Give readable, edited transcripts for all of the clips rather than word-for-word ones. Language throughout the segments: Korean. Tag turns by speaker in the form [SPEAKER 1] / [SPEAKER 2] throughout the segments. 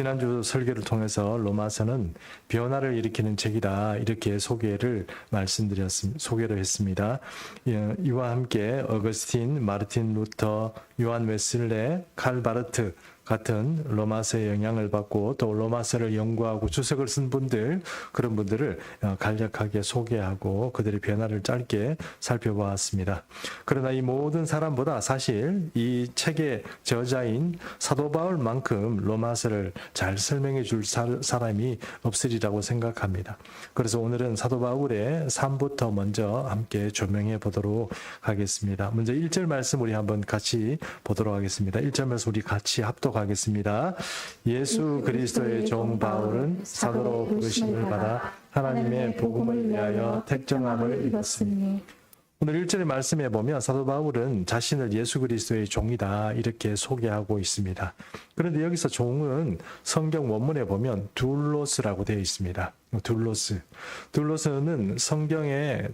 [SPEAKER 1] 지난주 설교를 통해서 로마서는 변화를 일으키는 책이다 이렇게 소개를 했습니다. 이와 함께 어거스틴, 마르틴 루터, 요한 웨슬레, 칼 바르트 같은 로마서의 영향을 받고 또 로마서를 연구하고 주석을 쓴 분들, 그런 분들을 간략하게 소개하고 그들의 변화를 짧게 살펴보았습니다. 그러나 이 모든 사람보다 사실 이 책의 저자인 사도 바울만큼 로마서를 잘 설명해 줄 사람이 없으리라고 생각합니다. 그래서 오늘은 사도 바울의 삶부터 먼저 함께 조명해 보도록 하겠습니다. 먼저 1절 말씀 우리 한번 같이 보도록 하겠습니다. 1절 말씀 우리 같이 합독하겠습니다. 예수 그리스도의 종 바울은 사도로 부르심을 받아 하나님의 복음을 위하여 택정함을 입었으니. 오늘 1절의 말씀에 보면 사도 바울은 자신을 예수 그리스도의 종이다 이렇게 소개하고 있습니다. 그런데 여기서 종은 성경 원문에 보면 둘로스라고 되어 있습니다. 둘로스는 성경에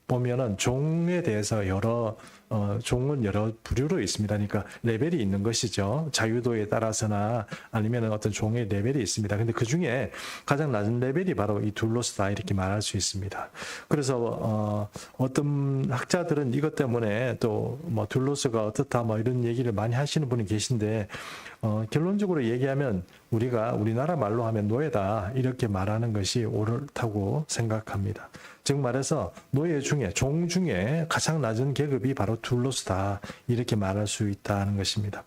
[SPEAKER 1] 보면은 종에 대해서 종은 여러 부류로 있습니다. 그러니까 레벨이 있는 것이죠. 자유도에 따라서나 아니면 어떤 종의 레벨이 있습니다. 근데 그 중에 가장 낮은 레벨이 바로 이 둘로스다 이렇게 말할 수 있습니다. 그래서 어떤 학자들은 이것 때문에 또 뭐 둘로스가 어떻다 뭐 이런 얘기를 많이 하시는 분이 계신데 결론적으로 얘기하면 우리나라 말로 하면 노예다 이렇게 말하는 것이 옳다고 생각합니다. 즉 말해서 노예 중에 종 중에 가장 낮은 계급이 바로 둘로스다 이렇게 말할 수 있다는 것입니다.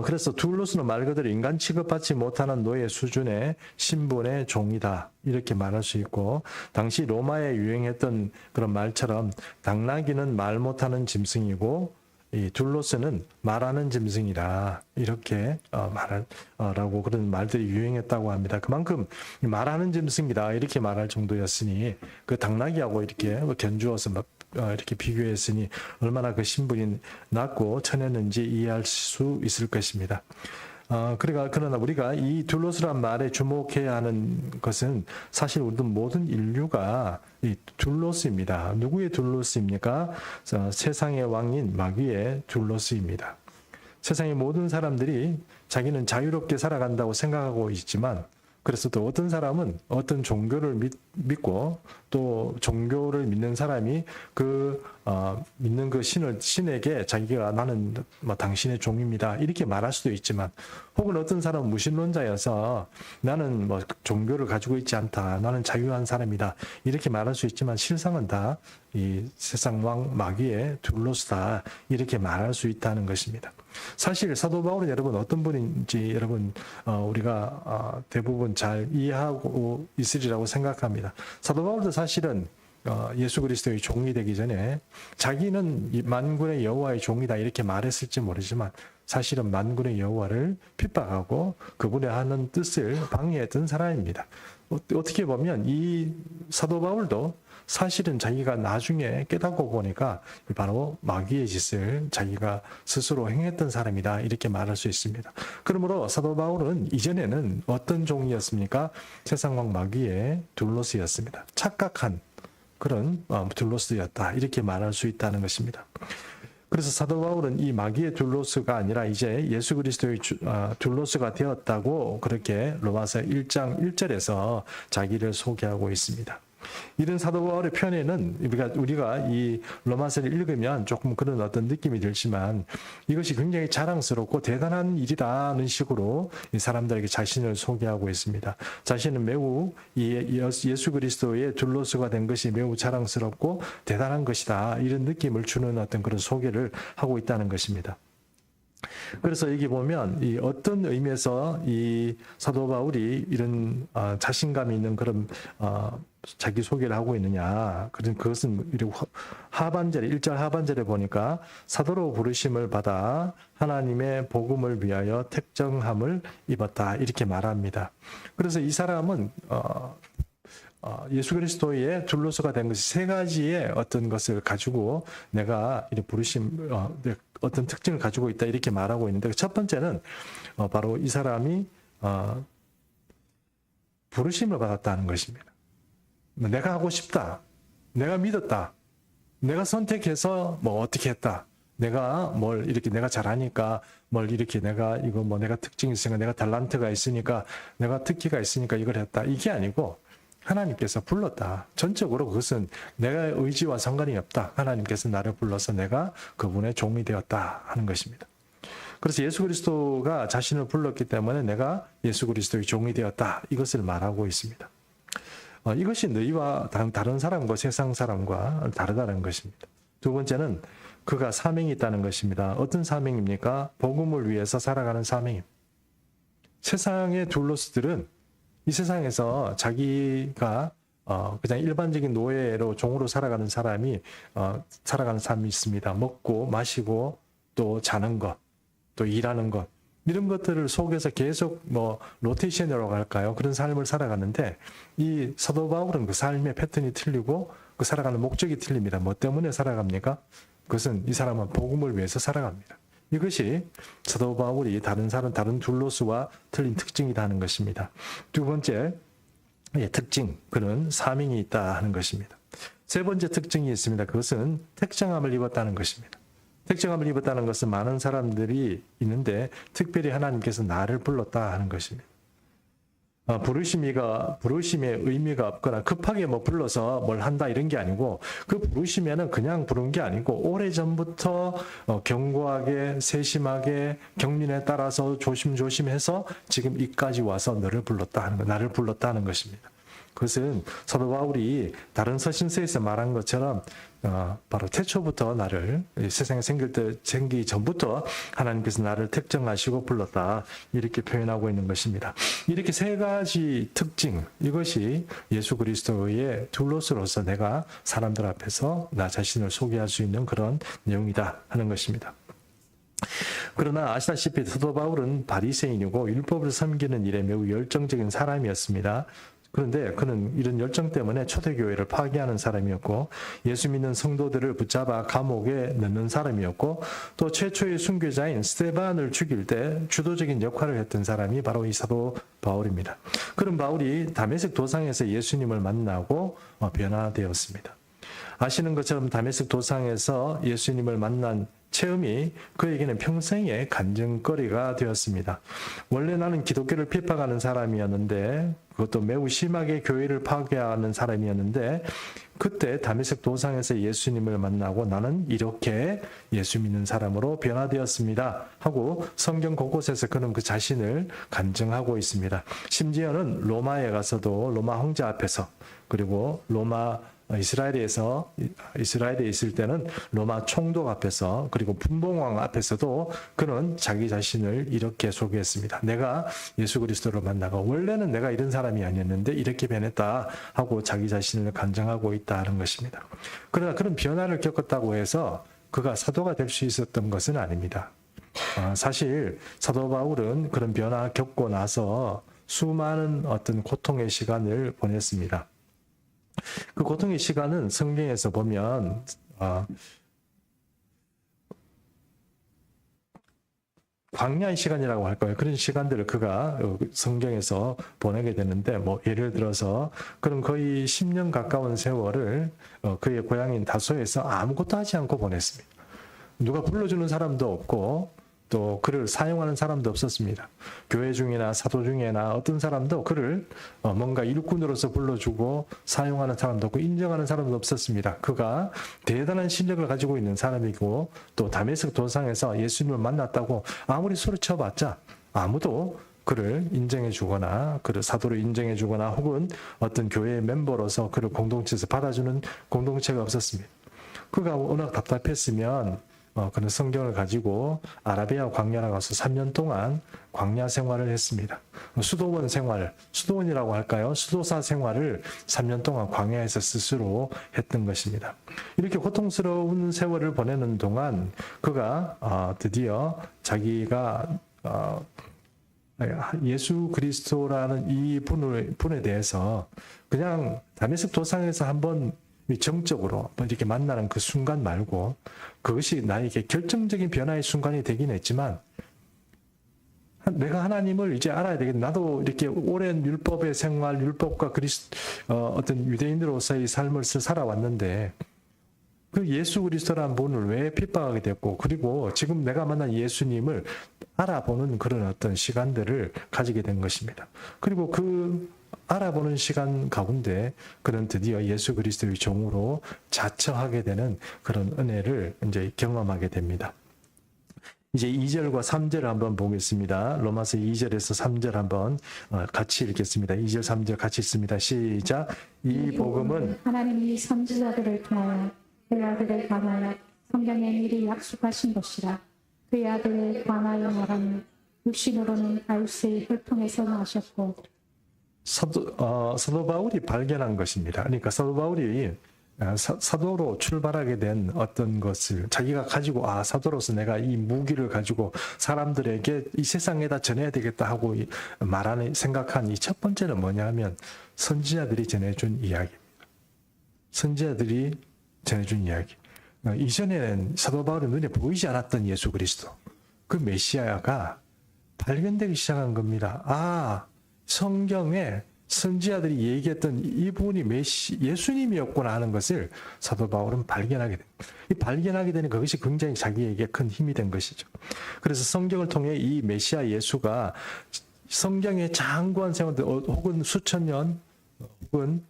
[SPEAKER 1] 그래서 둘로스는 말 그대로 인간 취급받지 못하는 노예 수준의 신분의 종이다 이렇게 말할 수 있고, 당시 로마에 유행했던 그런 말처럼 당나귀는 말 못하는 짐승이고 이 둘로스는 말하는 짐승이라 이렇게 말하라고 그런 말들이 유행했다고 합니다. 그만큼 말하는 짐승이다 이렇게 말할 정도였으니 그 당나귀하고 이렇게 견주어서 이렇게 비교했으니 얼마나 그 신분이 낮고 천했는지 이해할 수 있을 것입니다. 그러나 우리가 이 둘로스란 말에 주목해야 하는 것은 사실 우리 모든 인류가 이 둘로스입니다. 누구의 둘로스입니까? 세상의 왕인 마귀의 둘로스입니다. 세상의 모든 사람들이 자기는 자유롭게 살아간다고 생각하고 있지만, 그래서 또 어떤 사람은 어떤 종교를 믿고 또 종교를 믿는 사람이 믿는 그 신에게 자기가 나는 뭐 당신의 종입니다 이렇게 말할 수도 있지만, 혹은 어떤 사람은 무신론자여서 나는 뭐 종교를 가지고 있지 않다, 나는 자유한 사람이다 이렇게 말할 수 있지만, 실상은 다 이 세상 왕 마귀의 둘로스다 이렇게 말할 수 있다는 것입니다. 사실 사도 바울은 여러분 어떤 분인지 여러분 우리가 대부분 잘 이해하고 있으리라고 생각합니다. 사도 바울도 사실은 예수 그리스도의 종이 되기 전에 자기는 만군의 여호와의 종이다 이렇게 말했을지 모르지만, 사실은 만군의 여호와를 핍박하고 그분의 하는 뜻을 방해했던 사람입니다. 어떻게 보면 이 사도 바울도 사실은 자기가 나중에 깨닫고 보니까 바로 마귀의 짓을 자기가 스스로 행했던 사람이다 이렇게 말할 수 있습니다. 그러므로 사도 바울은 이전에는 어떤 종이었습니까? 세상왕 마귀의 둘로스였습니다. 착각한 그런 둘로스였다 이렇게 말할 수 있다는 것입니다. 그래서 사도 바울은 이 마귀의 둘로스가 아니라 이제 예수 그리스도의 둘로스가 되었다고 그렇게 로마서 1장 1절에서 자기를 소개하고 있습니다. 이런 사도 바울의 편에는 우리가 이 로마서를 읽으면 조금 그런 어떤 느낌이 들지만, 이것이 굉장히 자랑스럽고 대단한 일이라는 식으로 이 사람들에게 자신을 소개하고 있습니다. 자신은 매우 예수 그리스도의 둘로스가 된 것이 매우 자랑스럽고 대단한 것이다 이런 느낌을 주는 어떤 그런 소개를 하고 있다는 것입니다. 그래서 여기 보면 이 어떤 의미에서 이 사도 바울이 이런 자신감이 있는 그런 자기 소개를 하고 있느냐. 그것은 하반절에 1절 하반절에 보니까 사도로 부르심을 받아 하나님의 복음을 위하여 택정함을 입었다 이렇게 말합니다. 그래서 이 사람은 예수 그리스도의 둘로스가 된 것이 세 가지의 어떤 것을 가지고 내가 이렇게 어떤 특징을 가지고 있다 이렇게 말하고 있는데, 첫 번째는 바로 이 사람이 부르심을 받았다는 것입니다. 내가 하고 싶다, 내가 믿었다, 내가 선택해서 뭐 어떻게 했다, 내가 뭘 이렇게 내가 잘하니까 뭘 이렇게 내가 이거 뭐 내가 특징이 있으니까 내가 탤런트가 있으니까 내가 특기가 있으니까 이걸 했다. 이게 아니고 하나님께서 불렀다. 전적으로 그것은 내가 의지와 상관이 없다. 하나님께서 나를 불러서 내가 그분의 종이 되었다 하는 것입니다. 그래서 예수 그리스도가 자신을 불렀기 때문에 내가 예수 그리스도의 종이 되었다. 이것을 말하고 있습니다. 이것이 너희와 다른 사람과 세상 사람과 다르다는 것입니다. 두 번째는 그가 사명이 있다는 것입니다. 어떤 사명입니까? 복음을 위해서 살아가는 사명입니다. 세상의 둘로스들은 이 세상에서 자기가 그냥 일반적인 노예로 종으로 살아가는 사람이 있습니다. 먹고 마시고 또 자는 것, 또 일하는 것, 이런 것들을 속에서 계속 로테이션이라고 할까요? 그런 삶을 살아가는데 이 사도 바울은 그 삶의 패턴이 틀리고 그 살아가는 목적이 틀립니다. 뭐 때문에 살아갑니까? 그것은 이 사람은 복음을 위해서 살아갑니다. 이것이 사도 바울이 다른 둘로스와 틀린 특징이다 하는 것입니다. 두 번째 특징, 그는 사명이 있다 하는 것입니다. 세 번째 특징이 있습니다. 그것은 택정함을 입었다는 것입니다. 택정함을 입었다는 것은 많은 사람들이 있는데 특별히 하나님께서 나를 불렀다 하는 것입니다. 부르심의 의미가 없거나 급하게 불러서 뭘 한다 이런 게 아니고 그 부르심에는 그냥 부른 게 아니고 오래전부터 견고하게 세심하게 경륜에 따라서 조심조심해서 지금 이까지 와서 나를 불렀다 하는 것입니다. 그것은 사도 바울이 다른 서신서에서 말한 것처럼 바로 태초부터 나를 세상에 생기기 전부터 하나님께서 나를 택정하시고 불렀다 이렇게 표현하고 있는 것입니다. 이렇게 세 가지 특징, 이것이 예수 그리스도의 둘로스로서 내가 사람들 앞에서 나 자신을 소개할 수 있는 그런 내용이다 하는 것입니다. 그러나 아시다시피 사도 바울은 바리새인이고 율법을 섬기는 일에 매우 열정적인 사람이었습니다. 그런데 그는 이런 열정 때문에 초대교회를 파괴하는 사람이었고 예수 믿는 성도들을 붙잡아 감옥에 넣는 사람이었고 또 최초의 순교자인 스데반을 죽일 때 주도적인 역할을 했던 사람이 바로 이 사도 바울입니다. 그런 바울이 다메섹 도상에서 예수님을 만나고 변화되었습니다. 아시는 것처럼 다메섹 도상에서 예수님을 만난 체험이 그에게는 평생의 간증거리가 되었습니다. 원래 나는 기독교를 핍박하는 사람이었는데 그것도 매우 심하게 교회를 파괴하는 사람이었는데 그때 다메섹 도상에서 예수님을 만나고 나는 이렇게 예수 믿는 사람으로 변화되었습니다 하고 성경 곳곳에서 그는 그 자신을 간증하고 있습니다. 심지어는 로마에 가서도 로마 황제 앞에서 그리고 이스라엘에 있을 때는 로마 총독 앞에서 그리고 분봉왕 앞에서도 그는 자기 자신을 이렇게 소개했습니다. 내가 예수 그리스도를 만나고 원래는 내가 이런 사람이 아니었는데 이렇게 변했다 하고 자기 자신을 간증하고 있다는 것입니다. 그러나 그런 변화를 겪었다고 해서 그가 사도가 될 수 있었던 것은 아닙니다. 사실 사도 바울은 그런 변화 겪고 나서 수많은 어떤 고통의 시간을 보냈습니다. 그 고통의 시간은 성경에서 보면 광야의 시간이라고 할까요? 그런 시간들을 그가 성경에서 보내게 되는데 예를 들어서 그런 거의 10년 가까운 세월을 그의 고향인 다소에서 아무것도 하지 않고 보냈습니다. 누가 불러주는 사람도 없고 또 그를 사용하는 사람도 없었습니다. 교회 중이나 사도 중이나 어떤 사람도 그를 뭔가 일꾼으로서 불러주고 사용하는 사람도 없고 인정하는 사람도 없었습니다. 그가 대단한 실력을 가지고 있는 사람이고 또 다메섹 도상에서 예수님을 만났다고 아무리 소리쳐봤자 아무도 그를 인정해 주거나 그를 사도로 인정해 주거나 혹은 어떤 교회의 멤버로서 그를 공동체에서 받아주는 공동체가 없었습니다. 그가 워낙 답답했으면 그는 성경을 가지고 아라비아 광야에 가서 3년 동안 광야 생활을 했습니다. 수도원이라고 할까요? 수도사 생활을 3년 동안 광야에서 스스로 했던 것입니다. 이렇게 고통스러운 세월을 보내는 동안 그가 드디어 자기가 예수 그리스도라는 이 분에 대해서 그냥 다메섹 도상에서 한번 정적으로 이렇게 만나는 그 순간 말고 그것이 나에게 결정적인 변화의 순간이 되긴 했지만 내가 하나님을 이제 알아야 되겠다. 나도 이렇게 오랜 율법의 생활, 율법과 어떤 유대인으로서의 삶을 살아왔는데 그 예수 그리스도라는 분을 왜 핍박하게 됐고, 그리고 지금 내가 만난 예수님을 알아보는 그런 어떤 시간들을 가지게 된 것입니다. 그리고 그 알아보는 시간 가운데 그는 드디어 예수 그리스도의 종으로 자처하게 되는 그런 은혜를 이제 경험하게 됩니다. 이제 2절과 3절을 한번 보겠습니다. 로마서 2절에서 3절 한번 같이 읽겠습니다. 2절, 3절 같이 읽습니다. 시작. 이 복음은
[SPEAKER 2] 하나님이 선지자들을 통하여 그의 아들에 관하여 성경에 미리 약속하신 것이라. 그의 아들에 관하여 말하며 육신으로는 다윗의 혈통에서 나셨고.
[SPEAKER 1] 사도 바울이 발견한 것입니다. 그러니까 사도 바울이 사도로 출발하게 된 어떤 것을 자기가 가지고 사도로서 내가 이 무기를 가지고 사람들에게 이 세상에다 전해야 되겠다 하고 말하는 생각한 이 첫 번째는 뭐냐면 선지자들이 전해준 이야기입니다. 선지자들이 전해준 이야기. 이전에는 사도 바울의 눈에 보이지 않았던 예수 그리스도, 그 메시아가 발견되기 시작한 겁니다. 성경에 선지자들이 얘기했던 이분이 예수님이었구나 하는 것을 사도 바울은 발견하게 됩니다. 이 발견하게 되는 그것이 굉장히 자기에게 큰 힘이 된 것이죠. 그래서 성경을 통해 이 메시아 예수가 성경의 장구한 세월들 혹은 수천 년 혹은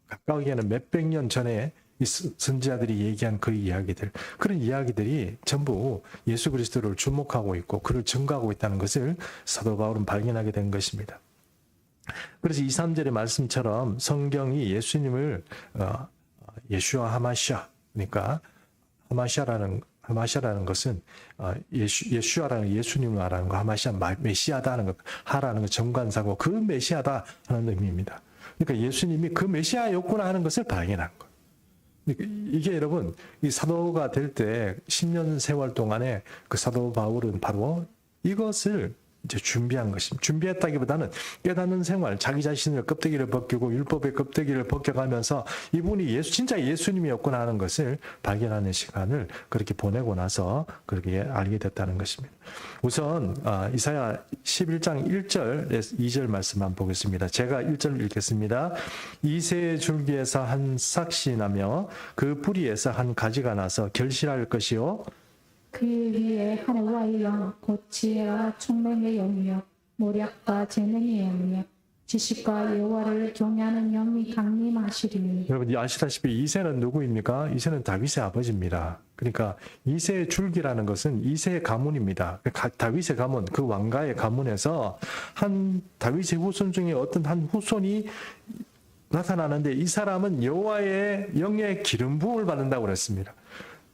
[SPEAKER 1] 가까우기에는 몇백 년 전에 이 선지자들이 얘기한 그 이야기들, 그런 이야기들이 전부 예수 그리스도를 주목하고 있고 그를 증거하고 있다는 것을 사도 바울은 발견하게 된 것입니다. 그래서 2, 3절의 말씀처럼 성경이 예수님을 예슈아 하마시아, 그러니까 하마시아라는 것은 예슈아라는 예수님을 말하는 거, 하마시아 메시아다 하는 것, 하라는 것 정관사고 그 메시아다 하는 의미입니다. 그러니까 예수님이 그 메시아였구나 하는 것을 발견한 것. 이게 여러분, 이 사도가 될 때 10년 세월 동안에 그 사도 바울은 바로 이것을 이제 준비한 것입니다. 준비했다기보다는 깨닫는 생활, 자기 자신을 껍데기를 벗기고 율법의 껍데기를 벗겨가면서 이분이 진짜 예수님이었구나 하는 것을 발견하는 시간을 그렇게 보내고 나서 그렇게 알게 됐다는 것입니다. 우선 이사야 11장 1절에서 2절 말씀만 보겠습니다. 제가 1절 읽겠습니다. 이새의 줄기에서 한 싹이 나며 그 뿌리에서 한 가지가 나서 결실할 것이요
[SPEAKER 2] 그 위에 하늘과의 영, 곧 지혜와 총명의 영이요 모략과 재능의 영이요 지식과 여호와를 경외하는 영이 강림하시리니.
[SPEAKER 1] 여러분 아시다시피 이새는 누구입니까? 이새는 다윗의 아버지입니다. 그러니까 이새의 줄기라는 것은 이새의 가문입니다. 다윗의 가문, 그 왕가의 가문에서 한 다윗의 후손 중에 어떤 한 후손이 나타나는데 이 사람은 여호와의 영의 기름 부음을 받는다고 그랬습니다.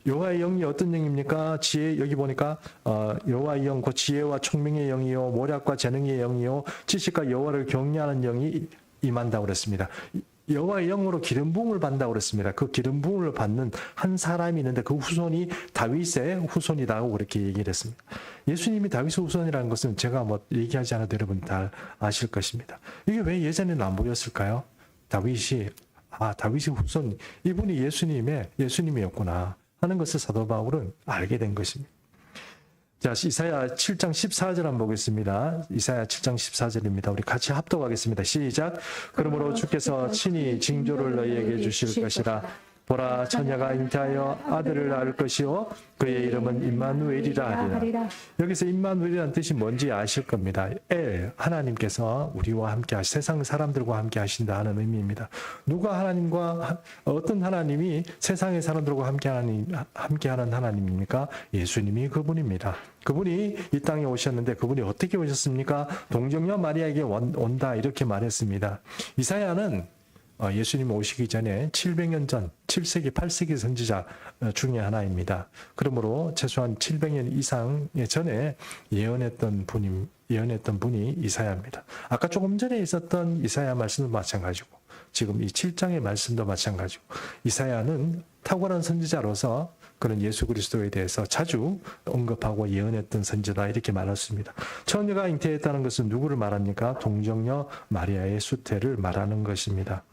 [SPEAKER 1] 여호와의 영이 어떤 영입니까? 지혜, 여기 보니까 여호와의 영, 곧 지혜와 총명의 영이요 모략과 재능의 영이요 지식과 여호와를 경외하는 영이 임한다고 그랬습니다. 여호와의 영으로 기름 부음을 받는다고 그랬습니다. 그 기름 부음을 받는 한 사람이 있는데 그 후손이 다윗의 후손이라고 그렇게 얘기를 했습니다. 예수님이 다윗의 후손이라는 것은 제가 얘기하지 않아도 여러분 다 아실 것입니다. 이게 왜 예전에는 안 보였을까요? 다윗의 후손, 이분이 예수님이었구나 하는 것을 사도 바울은 알게 된 것입니다. 자, 이사야 7장 14절 한번 보겠습니다. 이사야 7장 14절입니다. 우리 같이 합독하겠습니다. 시작. 그러므로 주께서 친히 징조를 너희에게 주실 것이라. 보라, 처녀가 잉태하여 아들을 낳을 것이요 그의 이름은 임마누엘이라 하리라. 여기서 임마누엘이라는 뜻이 뭔지 아실 겁니다. 하나님께서 우리와 함께 세상 사람들과 함께 하신다 하는 의미입니다. 누가 어떤 하나님이 세상의 사람들과 함께하는 하나님입니까? 예수님이 그분입니다. 그분이 이 땅에 오셨는데 그분이 어떻게 오셨습니까? 동정녀 마리아에게 온다 이렇게 말했습니다. 이사야는 예수님 오시기 전에 700년 전 7세기 8세기 선지자 중에 하나입니다. 그러므로 최소한 700년 이상 전에 예언했던 분이 이사야입니다. 아까 조금 전에 있었던 이사야 말씀도 마찬가지고 지금 이 7장의 말씀도 마찬가지고 이사야는 탁월한 선지자로서 그런 예수 그리스도에 대해서 자주 언급하고 예언했던 선지자 이렇게 말했습니다. 처녀가 잉태했다는 것은 누구를 말합니까? 동정녀 마리아의 수태를 말하는 것입니다.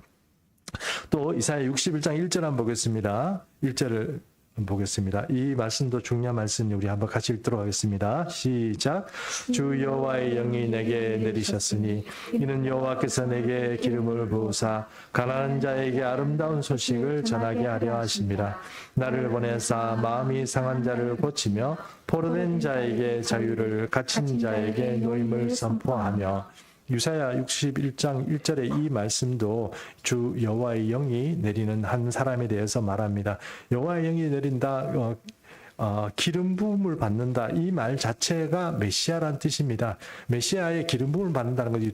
[SPEAKER 1] 또 이사야 61장 1절 한번 보겠습니다. 1절을 보겠습니다. 이 말씀도 중요한 말씀이 우리 한번 같이 읽도록 하겠습니다. 시작. 주 여호와의 영이 내게 내리셨으니 이는 여호와께서 내게 기름을 부으사 가난한 자에게 아름다운 소식을 전하게 하려 하심이라. 나를 보내사 마음이 상한 자를 고치며 포로된 자에게 자유를, 갇힌 자에게 노임을 선포하며. 유사야 61장 1절의 이 말씀도 주 여호와의 영이 내리는 한 사람에 대해서 말합니다. 여호와의 영이 내린다, 기름 부음을 받는다. 이 말 자체가 메시아란 뜻입니다. 메시아의 기름 부음을 받는다는 것이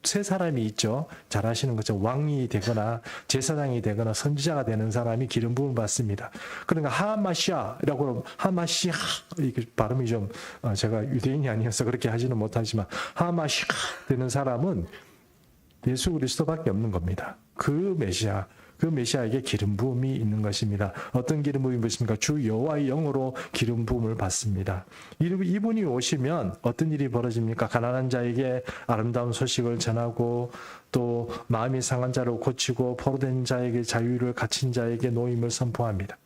[SPEAKER 1] 세 사람이 있죠. 잘 아시는 것처럼 왕이 되거나 제사장이 되거나 선지자가 되는 사람이 기름 부음을 받습니다. 그러니까 하마시아라고 하마시아, 이게 발음이 좀 제가 유대인이 아니어서 그렇게 하지는 못하지만 하마시아 되는 사람은 예수 그리스도밖에 없는 겁니다. 그 메시아에게 기름 부음이 있는 것입니다. 어떤 기름 부음이 있습니까? 주 여호와의 영으로 기름 부음을 받습니다. 이분이 오시면 어떤 일이 벌어집니까? 가난한 자에게 아름다운 소식을 전하고 또 마음이 상한 자를 고치고 포로된 자에게 자유를, 갇힌 자에게 노임을 선포합니다.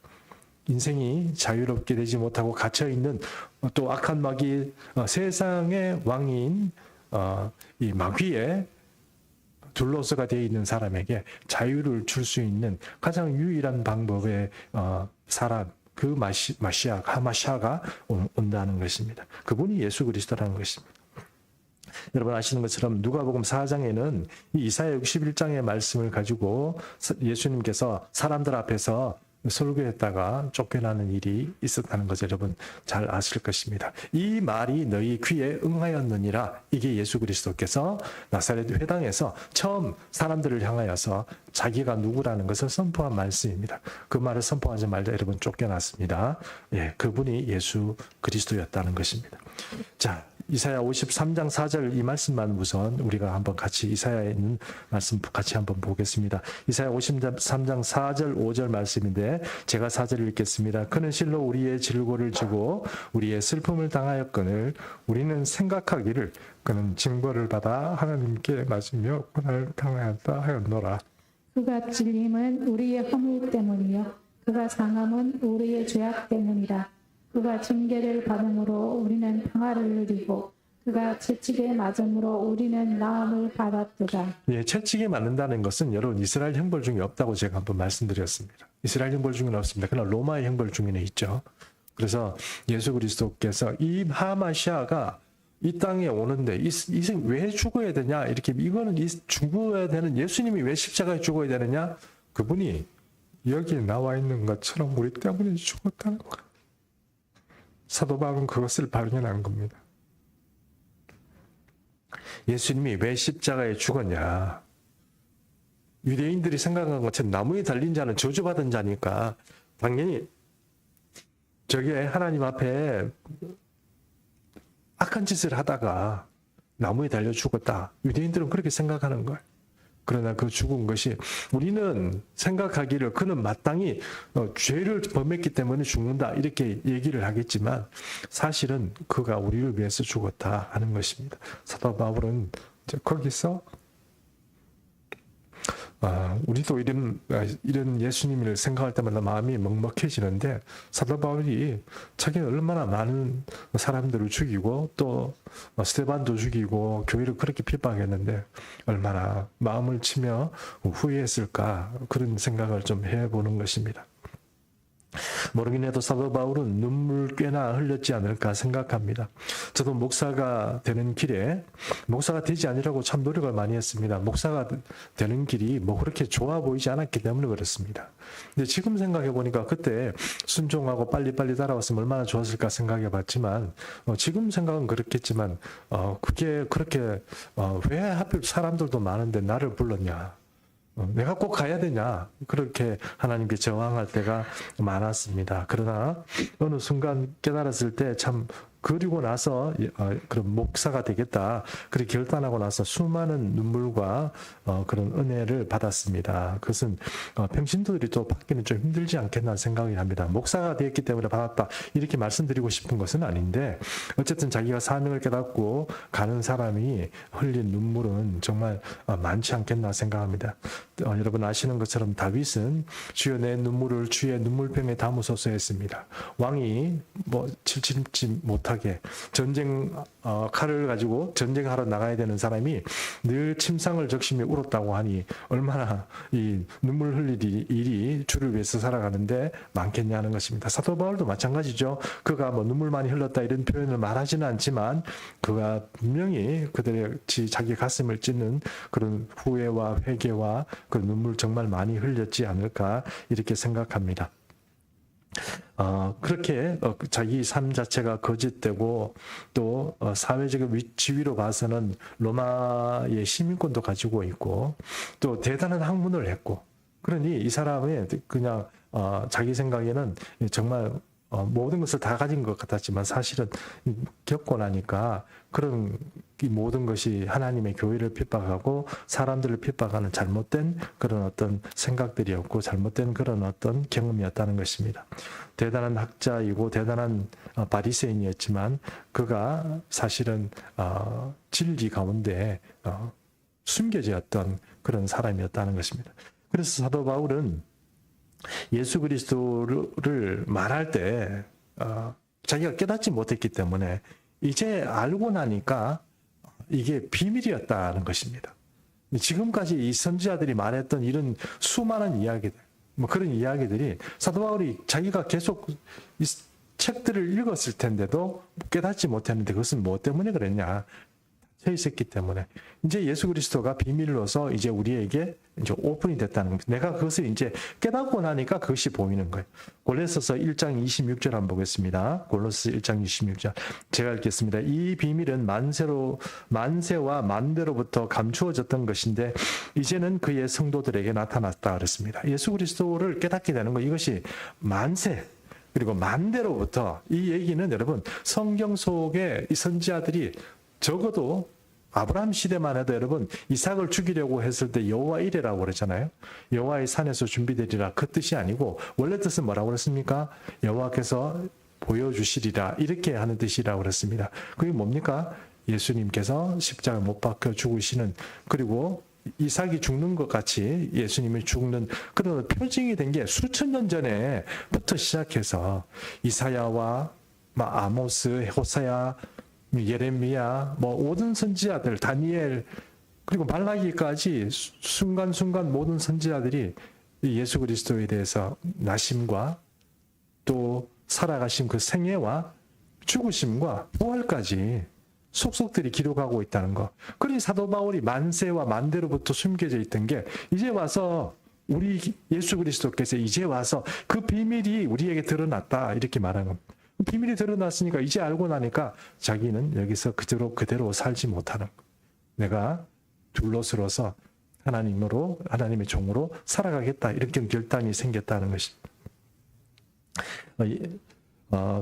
[SPEAKER 1] 인생이 자유롭게 되지 못하고 갇혀있는 또 악한 마귀, 세상의 왕인 이 마귀의 둘러서가 되어 있는 사람에게 자유를 줄 수 있는 가장 유일한 방법의 사람, 그 마시아, 하마시아가 온다는 것입니다. 그분이 예수 그리스도라는 것입니다. 여러분 아시는 것처럼 누가복음 4장에는 이 이사야 61장의 말씀을 가지고 예수님께서 사람들 앞에서 설교했다가 쫓겨나는 일이 있었다는 것을 여러분 잘 아실 것입니다. 이 말이 너희 귀에 응하였느니라. 이게 예수 그리스도께서 나사렛 회당에서 처음 사람들을 향하여서 자기가 누구라는 것을 선포한 말씀입니다. 그 말을 선포하자마자 여러분 쫓겨났습니다. 예, 그분이 예수 그리스도였다는 것입니다. 자, 이사야 53장 4절 이 말씀만 우선 우리가 한번 같이 이사야에 있는 말씀 같이 한번 보겠습니다. 이사야 53장 4절 5절 말씀인데 제가 4절 읽겠습니다. 그는 실로 우리의 질고를 지고 우리의 슬픔을 당하였거늘 우리는 생각하기를 그는 징벌을 받아 하나님께 맞으며 고난을 당하였다 하였노라.
[SPEAKER 2] 그가 찔림은 우리의 허물 때문이요 그가 상함은 우리의 죄악 때문이라. 그가 징계를 받음으로 우리는 평화를 누리고 그가 채찍에 맞음으로 우리는 나음을 받았도다.
[SPEAKER 1] 예, 채찍에 맞는다는 것은 여러분 이스라엘 형벌 중에 없다고 제가 한번 말씀드렸습니다. 이스라엘 형벌 중에는 없습니다. 그러나 로마의 형벌 중에는 있죠. 그래서 예수 그리스도께서 이 하마시아가 이 땅에 오는데 이생 왜 죽어야 되냐? 이렇게 이거는 죽어야 되는 예수님이 왜 십자가에 죽어야 되느냐? 그분이 여기에 나와 있는 것처럼 우리 때문에 죽었다는 거예요. 사도 바울은 그것을 발견한 겁니다. 예수님이 왜 십자가에 죽었냐? 유대인들이 생각한 것처럼 나무에 달린 자는 저주받은 자니까 당연히 저게 하나님 앞에 악한 짓을 하다가 나무에 달려 죽었다. 유대인들은 그렇게 생각하는 거예요. 그러나 그 죽은 것이 우리는 생각하기를 그는 마땅히 죄를 범했기 때문에 죽는다 이렇게 얘기를 하겠지만 사실은 그가 우리를 위해서 죽었다 하는 것입니다. 사도 바울은 거기서 우리도 이런 예수님을 생각할 때마다 마음이 먹먹해지는데 사도 바울이 자기는 얼마나 많은 사람들을 죽이고 또 스데반도 죽이고 교회를 그렇게 핍박했는데 얼마나 마음을 치며 후회했을까 그런 생각을 좀 해보는 것입니다. 모르긴 해도 사도 바울은 눈물 꽤나 흘렸지 않을까 생각합니다. 저도 목사가 되는 길에 목사가 되지 않으려고 참 노력을 많이 했습니다. 목사가 되는 길이 뭐 그렇게 좋아 보이지 않았기 때문에 그렇습니다. 근데 지금 생각해 보니까 그때 순종하고 빨리빨리 따라왔으면 얼마나 좋았을까 생각해 봤지만 지금 생각은 그렇겠지만 그게 그렇게 왜 하필 사람들도 많은데 나를 불렀냐? 내가 꼭 가야 되냐? 그렇게 하나님께 저항할 때가 많았습니다. 그러나 어느 순간 깨달았을 때 참 그리고 나서 그런 목사가 되겠다. 그렇게 결단하고 나서 수많은 눈물과 그런 은혜를 받았습니다. 그것은 평신도들이 또 받기는 좀 힘들지 않겠나 생각이 합니다. 목사가 되었기 때문에 받았다. 이렇게 말씀드리고 싶은 것은 아닌데 어쨌든 자기가 사명을 깨닫고 가는 사람이 흘린 눈물은 정말 많지 않겠나 생각합니다. 여러분 아시는 것처럼 다윗은 주여 내 눈물을 주의 눈물병에 담으소서 했습니다. 왕이 칠칠지 못하게 전쟁 칼을 가지고 전쟁하러 나가야 되는 사람이 늘 침상을 적시며 울었다고 하니 얼마나 이 눈물 흘릴 일이 주를 위해서 살아가는데 많겠냐는 것입니다. 사도 바울도 마찬가지죠. 그가 눈물 많이 흘렀다 이런 표현을 말하지는 않지만 그가 분명히 그들의 자기 가슴을 찢는 그런 후회와 회개와 그 눈물 정말 많이 흘렸지 않을까 이렇게 생각합니다. 그렇게 자기 삶 자체가 거짓되고 또 사회적 지위로 봐서는 로마의 시민권도 가지고 있고 또 대단한 학문을 했고 그러니 이 사람의 그냥 자기 생각에는 정말 모든 것을 다 가진 것 같았지만 사실은 겪고 나니까 그런 이 모든 것이 하나님의 교회를 핍박하고 사람들을 핍박하는 잘못된 그런 어떤 생각들이었고 잘못된 그런 어떤 경험이었다는 것입니다. 대단한 학자이고 대단한 바리새인이었지만 그가 사실은 진리 가운데 숨겨졌던 그런 사람이었다는 것입니다. 그래서 사도 바울은 예수 그리스도를 말할 때 자기가 깨닫지 못했기 때문에 이제 알고 나니까 이게 비밀이었다는 것입니다. 지금까지 이 선지자들이 말했던 이런 수많은 이야기들, 그런 이야기들이 사도 바울이 자기가 계속 이 책들을 읽었을 텐데도 깨닫지 못했는데 그것은 무엇 때문에 그랬냐? 서 있었기 때문에 이제 예수 그리스도가 비밀로서 이제 우리에게 이제 오픈이 됐다는 겁니다. 내가 그것을 이제 깨닫고 나니까 그것이 보이는 거예요. 골로새서 1장 26절 한번 보겠습니다. 골로새 1장 26절 제가 읽겠습니다. 이 비밀은 만세와 만대로부터 감추어졌던 것인데 이제는 그의 성도들에게 나타났다 그랬습니다. 예수 그리스도를 깨닫게 되는 거 이것이 만세 그리고 만대로부터 이 얘기는 여러분 성경 속에 이 선지자들이 적어도 아브라함 시대만 해도 여러분 이삭을 죽이려고 했을 때 여호와 이레라고 그랬잖아요. 여호와의 산에서 준비되리라 그 뜻이 아니고 원래 뜻은 뭐라고 그랬습니까? 여호와께서 보여주시리라 이렇게 하는 뜻이라고 그랬습니다. 그게 뭡니까? 예수님께서 십자가 못 박혀 죽으시는 그리고 이삭이 죽는 것 같이 예수님이 죽는 그런 표징이 된 게 수천 년 전에부터 시작해서 이사야와 아모스, 호사야 예레미야, 모든 선지자들, 다니엘, 그리고 말라기까지 순간순간 모든 선지자들이 예수 그리스도에 대해서 나심과 또 살아가신 그 생애와 죽으심과 부활까지 속속들이 기록하고 있다는 거. 그러니 사도 바울이 만세와 만대로부터 숨겨져 있던 게 이제 와서 우리 예수 그리스도께서 이제 와서 그 비밀이 우리에게 드러났다 이렇게 말하는 겁니다. 비밀이 드러났으니까 이제 알고 나니까 자기는 여기서 그대로 살지 못하는 거예요. 내가 둘러스러서 하나님의 종으로 살아가겠다 이렇게 결단이 생겼다는 것입니다.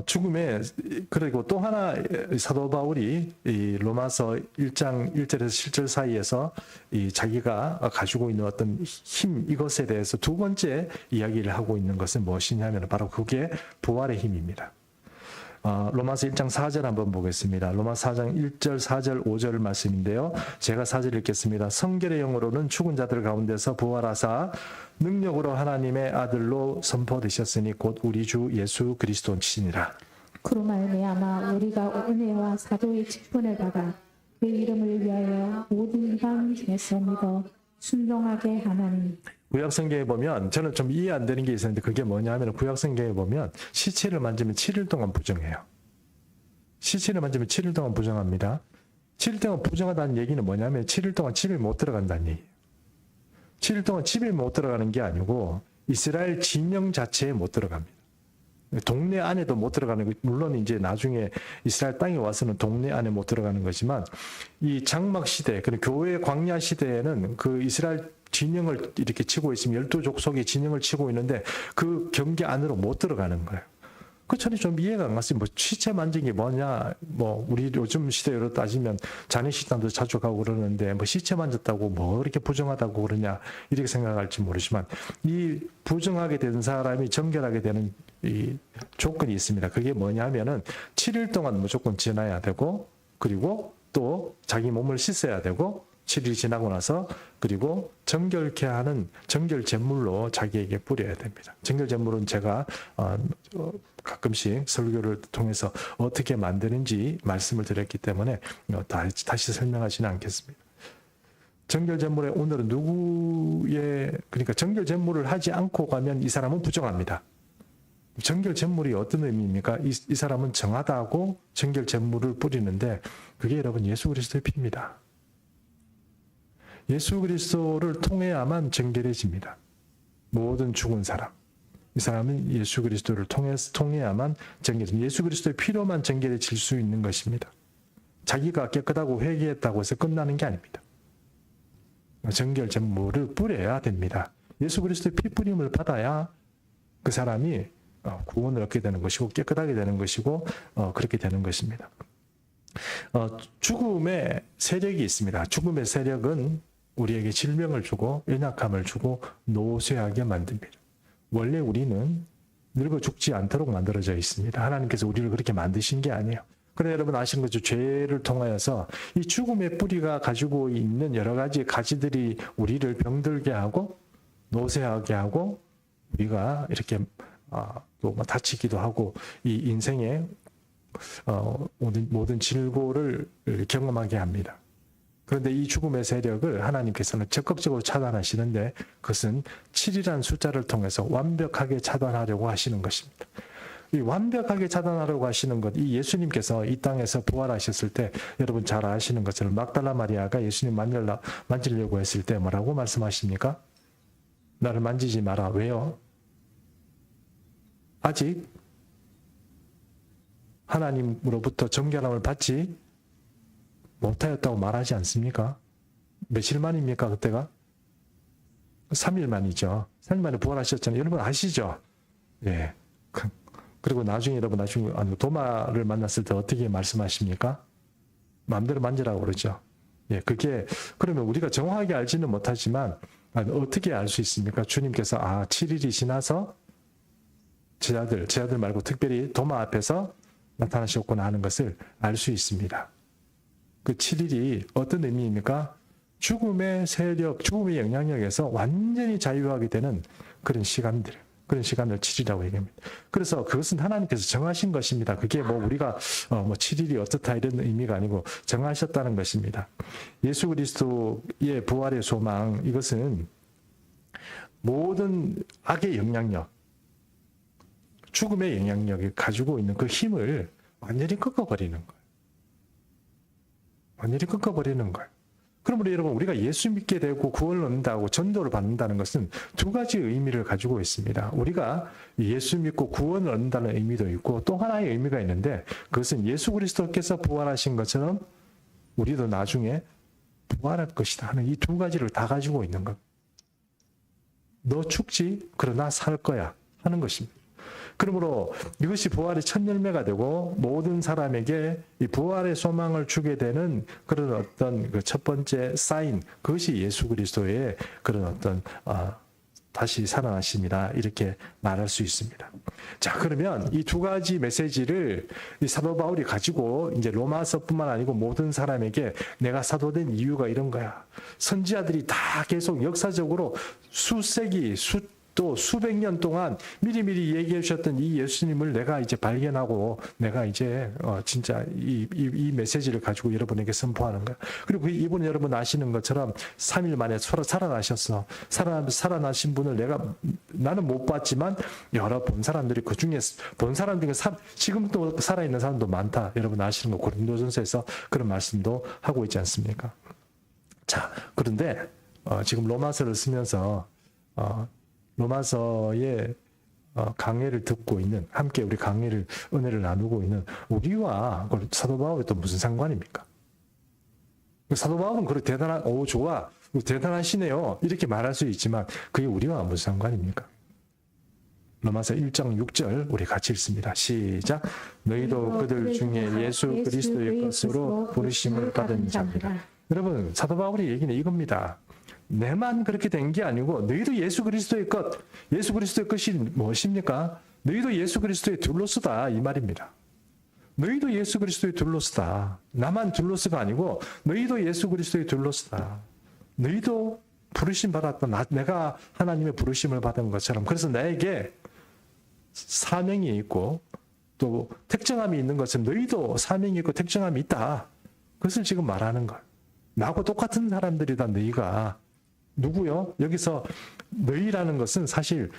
[SPEAKER 1] 죽음에 그리고 또 하나 사도 바울이 이 로마서 1장 1절에서 7절 사이에서 이 자기가 가지고 있는 어떤 힘 이것에 대해서 두 번째 이야기를 하고 있는 것은 무엇이냐면 바로 그게 부활의 힘입니다. 로마서 1장 4절 한번 보겠습니다. 로마서 4장 1절, 4절, 5절 말씀인데요. 제가 4절 읽겠습니다. 성결의 영으로는 죽은 자들 가운데서 부활하사 능력으로 하나님의 아들로 선포되셨으니 곧 우리 주 예수 그리스도시니라.
[SPEAKER 2] 그로 말미암아 우리가 은혜와 사도의 직분을 받아 그 이름을 위하여 모든 이방 중에서 믿어 순종하게 하나니.
[SPEAKER 1] 구약성경에 보면 저는 좀 이해 안 되는 게 있었는데 그게 뭐냐면 구약성경에 보면 시체를 만지면 7일 동안 부정해요. 시체를 만지면 7일 동안 부정합니다. 7일 동안 부정하다는 얘기는 뭐냐면 7일 동안 집에 못 들어간다는 얘기예요. 7일 동안 집에 못 들어가는 게 아니고 이스라엘 진영 자체에 못 들어갑니다. 동네 안에도 못 들어가는 거 물론 이제 나중에 이스라엘 땅에 와서는 동네 안에 못 들어가는 거지만 이 장막 시대 그리고 교회 광야 시대에는 그 이스라엘 진영을 이렇게 치고 있으면 12족속이 진영을 치고 있는데 그 경계 안으로 못 들어가는 거예요. 그 전에 좀 이해가 안 갔어요. 뭐 시체 만진 게 뭐냐, 뭐 우리 요즘 시대로 따지면 장례식장도 자주 가고 그러는데 뭐 시체 만졌다고 뭐 이렇게 부정하다고 그러냐 이렇게 생각할지 모르지만 이 부정하게 되는 사람이 정결하게 되는 이 조건이 있습니다. 그게 뭐냐면은 7일 동안 무조건 지나야 되고 그리고 또 자기 몸을 씻어야 되고 7일이 지나고 나서 그리고 정결케 하는 정결 제물로 자기에게 뿌려야 됩니다. 정결 제물은 제가 가끔씩 설교를 통해서 어떻게 만드는지 말씀을 드렸기 때문에 다시 설명하지는 않겠습니다. 정결 제물에 오늘은 그러니까 정결 제물을 하지 않고 가면 이 사람은 부정합니다. 정결 제물이 어떤 의미입니까? 이 사람은 정하다고 정결 제물을 뿌리는데 그게 여러분 예수 그리스도의 피입니다. 예수 그리스도를 통해야만 정결해집니다. 모든 죽은 사람. 이 사람은 예수 그리스도를 통해야만 정결해집니다. 예수 그리스도의 피로만 정결해질 수 있는 것입니다. 자기가 깨끗하고 회개했다고 해서 끝나는 게 아닙니다. 정결 제물을 뿌려야 됩니다. 예수 그리스도의 피 뿌림을 받아야 그 사람이 구원을 얻게 되는 것이고 깨끗하게 되는 것이고 그렇게 되는 것입니다. 죽음의 세력이 있습니다. 죽음의 세력은 우리에게 질병을 주고 연약함을 주고 노쇠하게 만듭니다. 원래 우리는 늙어 죽지 않도록 만들어져 있습니다. 하나님께서 우리를 그렇게 만드신 게 아니에요. 그런데 여러분 아시는 거죠? 죄를 통하여서 이 죽음의 뿌리가 가지고 있는 여러 가지 가지들이 우리를 병들게 하고 노쇠하게 하고 우리가 이렇게 또 다치기도 하고 이 인생의 모든 질고를 경험하게 합니다. 그런데 이 죽음의 세력을 하나님께서는 적극적으로 차단하시는데 그것은 7이라는 숫자를 통해서 완벽하게 차단하려고 하시는 것입니다. 이 완벽하게 차단하려고 하시는 것, 이 예수님께서 이 땅에서 부활하셨을 때 여러분 잘 아시는 것처럼 막달라 마리아가 예수님 만지려고 했을 때 뭐라고 말씀하십니까? 나를 만지지 마라. 왜요? 아직 하나님으로부터 정결함을 받지 못하였다고 말하지 않습니까? 며칠 만입니까 그때가? 3일 만이죠. 3일 만에 부활하셨잖아요. 여러분 아시죠? 예. 그리고 나중에 도마를 만났을 때 어떻게 말씀하십니까? 마음대로 만지라고 그러죠. 예, 그러면 우리가 정확하게 알지는 못하지만 어떻게 알 수 있습니까? 주님께서 7일이 지나서 제자들 말고 특별히 도마 앞에서 나타나셨구나 하는 것을 알 수 있습니다. 그 7일이 어떤 의미입니까? 죽음의 세력, 죽음의 영향력에서 완전히 자유하게 되는 그런 시간을 7일이라고 얘기합니다. 그래서 그것은 하나님께서 정하신 것입니다. 그게 우리가 7일이 어떻다 이런 의미가 아니고 정하셨다는 것입니다. 예수 그리스도의 부활의 소망, 이것은 모든 악의 영향력, 죽음의 영향력이 가지고 있는 그 힘을 완전히 꺾어버리는 거예요. 완전히 꺾어버리는 거예요. 그러므로 여러분 우리가 예수 믿게 되고 구원을 얻는다고 전도를 받는다는 것은 두 가지 의미를 가지고 있습니다. 우리가 예수 믿고 구원을 얻는다는 의미도 있고 또 하나의 의미가 있는데 그것은 예수 그리스도께서 부활하신 것처럼 우리도 나중에 부활할 것이다 하는 이 두 가지를 다 가지고 있는 것. 너 죽지 그러나 살 거야 하는 것입니다. 그러므로 이것이 부활의 첫 열매가 되고 모든 사람에게 이 부활의 소망을 주게 되는 그런 어떤 그 첫 번째 사인, 그것이 예수 그리스도의 그런 어떤 다시 살아나심이다 이렇게 말할 수 있습니다. 자, 그러면 이 두 가지 메시지를 이 사도 바울이 가지고 이제 로마서뿐만 아니고 모든 사람에게 내가 사도된 이유가 이런 거야. 선지자들이 다 계속 역사적으로 수세기, 또 수백 년 동안 미리미리 얘기해 주셨던 이 예수님을 내가 이제 발견하고 내가 이제 진짜 이 메시지를 가지고 여러분에게 선포하는 거야. 그리고 이분 여러분 아시는 것처럼 3일 만에 살아나셨어. 살아나신 분을 나는 못 봤지만 여러 본 사람들이 그 중에 본 사람 중에 지금도 살아있는 사람도 많다. 여러분 아시는 거 고린도전서에서 그런 말씀도 하고 있지 않습니까? 자, 그런데 지금 로마서를 쓰면서 로마서의 강해를 듣고 있는, 함께 우리 은혜를 나누고 있는 우리와 사도 바울이 또 무슨 상관입니까? 사도 바울은 그렇게 좋아, 대단하시네요 이렇게 말할 수 있지만 그게 우리와 무슨 상관입니까? 로마서 1장 6절 우리 같이 읽습니다. 시작. 너희도 그들 중에 예수 그리스도의 것으로 부르심을 받은 자입니다. 여러분, 사도 바울의 얘기는 이겁니다. 내만 그렇게 된 게 아니고 너희도 예수 그리스도의 것, 예수 그리스도의 것이 무엇입니까? 너희도 예수 그리스도의 둘로스다 이 말입니다. 너희도 예수 그리스도의 둘로스다. 나만 둘로스가 아니고 너희도 예수 그리스도의 둘로스다. 너희도 부르심 받았던 내가 하나님의 부르심을 받은 것처럼, 그래서 나에게 사명이 있고 또 특정함이 있는 것은 너희도 사명이 있고 특정함이 있다. 그것을 지금 말하는 거예요. 나하고 똑같은 사람들이다. 너희가 누구요? 여기서 너희라는 것은 사실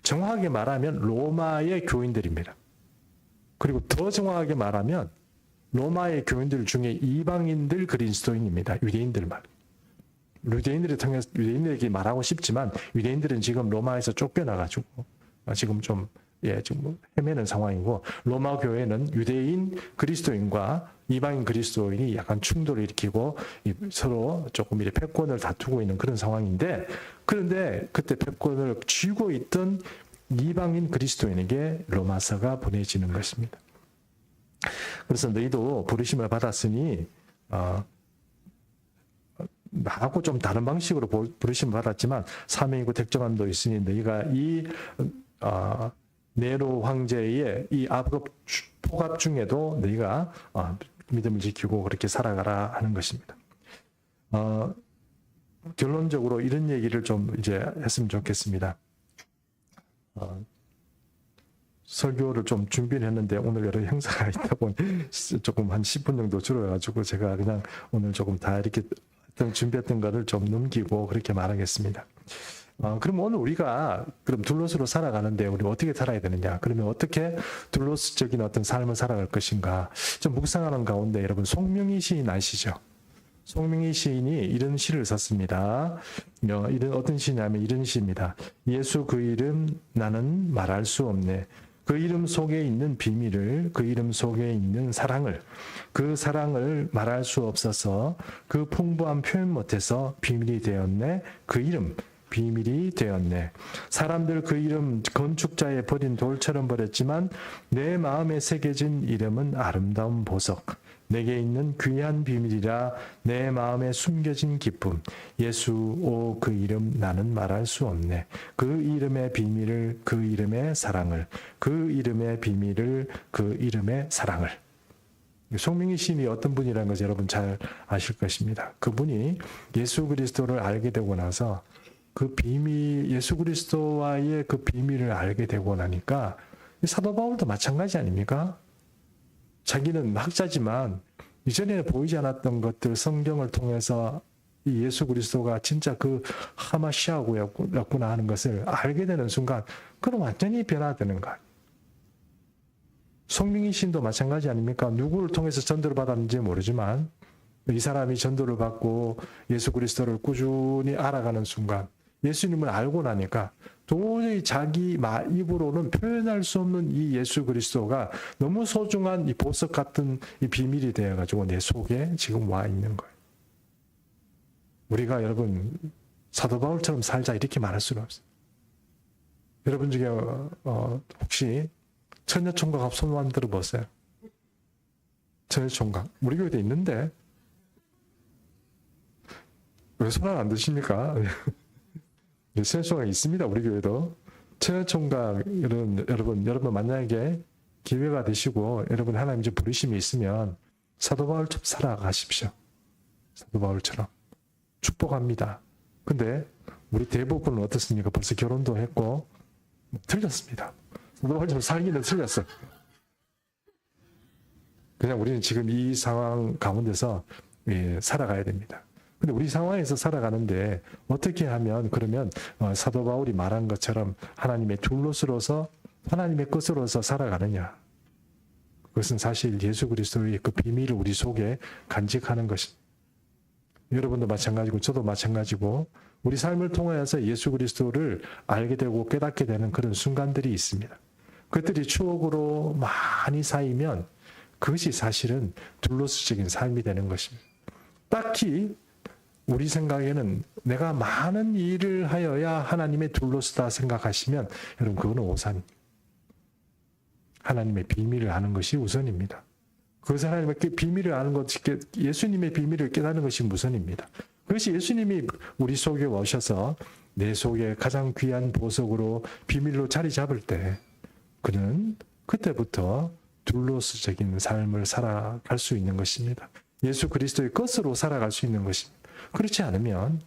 [SPEAKER 1] 정확하게 말하면 로마의 교인들입니다. 그리고 더 정확하게 말하면 로마의 교인들 중에 이방인들 그리스도인입니다. 유대인들만. 유대인들을 통해서 유대인들에게 말하고 싶지만 유대인들은 지금 로마에서 쫓겨나가지고 지금 좀 지금 헤매는 상황이고, 로마 교회는 유대인 그리스도인과 이방인 그리스도인이 약간 충돌을 일으키고 서로 조금 이렇게 패권을 다투고 있는 그런 상황인데, 그런데 그때 패권을 쥐고 있던 이방인 그리스도인에게 로마서가 보내지는 것입니다. 그래서 너희도 부르심을 받았으니 나하고 좀 다른 방식으로 부르심을 받았지만 사명이고 특정함도 있으니 너희가 이 네로 황제의 이 폭압 중에도 너희가 믿음을 지키고 그렇게 살아가라 하는 것입니다. 결론적으로 이런 얘기를 좀 이제 했으면 좋겠습니다. 설교를 좀 준비를 했는데 오늘 여러 행사가 있다 보니 조금 한 10분 정도 줄어가지고 제가 그냥 오늘 조금 다 이렇게 준비했던 거를 좀 넘기고 그렇게 말하겠습니다. 그럼 오늘 우리가 그럼 둘로스로 살아가는데 우리 어떻게 살아야 되느냐? 그러면 어떻게 둘로스적인 어떤 삶을 살아갈 것인가? 좀 묵상하는 가운데 여러분 송명희 시인 아시죠? 송명희 시인이 이런 시를 썼습니다. 이런 어떤 시냐면 이런 시입니다. 예수 그 이름 나는 말할 수 없네. 그 이름 속에 있는 비밀을, 그 이름 속에 있는 사랑을, 그 사랑을 말할 수 없어서 그 풍부한 표현 못해서 비밀이 되었네. 그 이름 비밀이 되었네. 사람들 그 이름 건축자의 버린 돌처럼 버렸지만 내 마음에 새겨진 이름은 아름다운 보석. 내게 있는 귀한 비밀이라 내 마음에 숨겨진 기쁨. 예수 오 그 이름 나는 말할 수 없네. 그 이름의 비밀을, 그 이름의 사랑을, 그 이름의 비밀을, 그 이름의 사랑을. 송명희 시인이 어떤 분이라는 것을 여러분 잘 아실 것입니다. 그분이 예수 그리스도를 알게 되고 나서 그 비밀, 예수 그리스도와의 그 비밀을 알게 되고 나니까 사도 바울도 마찬가지 아닙니까? 자기는 학자지만 이전에 보이지 않았던 것들 성경을 통해서 이 예수 그리스도가 진짜 그 하마시아구였구나 하는 것을 알게 되는 순간 그럼 완전히 변화되는 거예요. 송명희 시인도 마찬가지 아닙니까? 누구를 통해서 전도를 받았는지 모르지만 이 사람이 전도를 받고 예수 그리스도를 꾸준히 알아가는 순간 예수님을 알고 나니까 도저히 자기 입으로는 표현할 수 없는 이 예수 그리스도가 너무 소중한 이 보석 같은 이 비밀이 되어가지고 내 속에 지금 와 있는 거예요. 우리가 여러분 사도 바울처럼 살자 이렇게 말할 수는 없어요. 여러분 중에 혹시 처녀총각 손 한번 들어보세요. 처녀총각 우리 교회도 있는데 왜 손 안 드십니까? 처녀총각 있습니다. 우리 교회도. 처녀총각 여러분 만약에 기회가 되시고 여러분 하나님 이제 부르심이 있으면 사도 바울처럼 살아가십시오. 사도 바울처럼. 축복합니다. 근데 우리 대부분은 어떻습니까? 벌써 결혼도 했고 틀렸습니다. 사도 바울처럼 살기는 틀렸어. 그냥 우리는 지금 이 상황 가운데서 살아가야 됩니다. 근데 우리 상황에서 살아가는데 어떻게 하면 그러면 사도 바울이 말한 것처럼 하나님의 둘로서로서 하나님의 것으로서 살아가느냐. 그것은 사실 예수 그리스도의 그 비밀을 우리 속에 간직하는 것입니다. 여러분도 마찬가지고 저도 마찬가지고 우리 삶을 통하여서 예수 그리스도를 알게 되고 깨닫게 되는 그런 순간들이 있습니다. 그것들이 추억으로 많이 쌓이면 그것이 사실은 둘로스적인 삶이 되는 것입니다. 딱히 우리 생각에는 내가 많은 일을 하여야 하나님의 둘로스다 생각하시면 여러분 그거는 오산입니다. 하나님의 비밀을 아는 것이 우선입니다. 그것을 하나님의 비밀을 아는 것, 예수님의 비밀을 깨닫는 것이 우선입니다. 그것이 예수님이 우리 속에 오셔서 내 속에 가장 귀한 보석으로 비밀로 자리 잡을 때 그는 그때부터 둘로스적인 삶을 살아갈 수 있는 것입니다. 예수 그리스도의 것으로 살아갈 수 있는 것입니다. 그렇지 않으면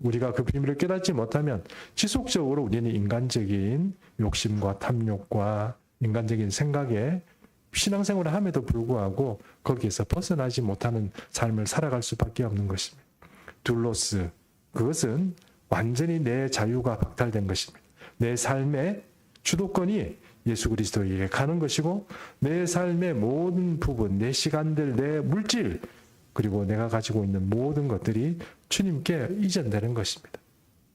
[SPEAKER 1] 우리가 그 비밀을 깨닫지 못하면 지속적으로 우리는 인간적인 욕심과 탐욕과 인간적인 생각에 신앙생활을 함에도 불구하고 거기에서 벗어나지 못하는 삶을 살아갈 수밖에 없는 것입니다. 둘로스, 그것은 완전히 내 자유가 박탈된 것입니다. 내 삶의 주도권이 예수 그리스도에게 가는 것이고 내 삶의 모든 부분, 내 시간들, 내 물질 그리고 내가 가지고 있는 모든 것들이 주님께 이전되는 것입니다.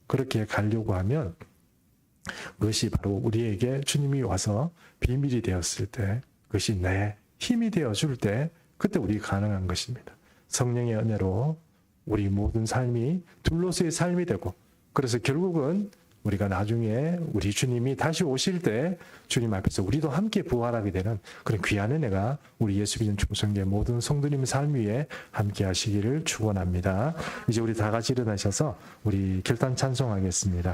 [SPEAKER 1] 그렇게 가려고 하면 그것이 바로 우리에게 주님이 와서 비밀이 되었을 때 그것이 내 힘이 되어줄 때 그때 우리가 가능한 것입니다. 성령의 은혜로 우리 모든 삶이 둘로스의 삶이 되고 그래서 결국은 우리가 나중에 우리 주님이 다시 오실 때 주님 앞에서 우리도 함께 부활하게 되는 그런 귀한 은혜가 우리 예수 믿는 충성교회 모든 성도님 삶 위에 함께 하시기를 축원합니다. 이제 우리 다 같이 일어나셔서 우리 결단 찬송하겠습니다.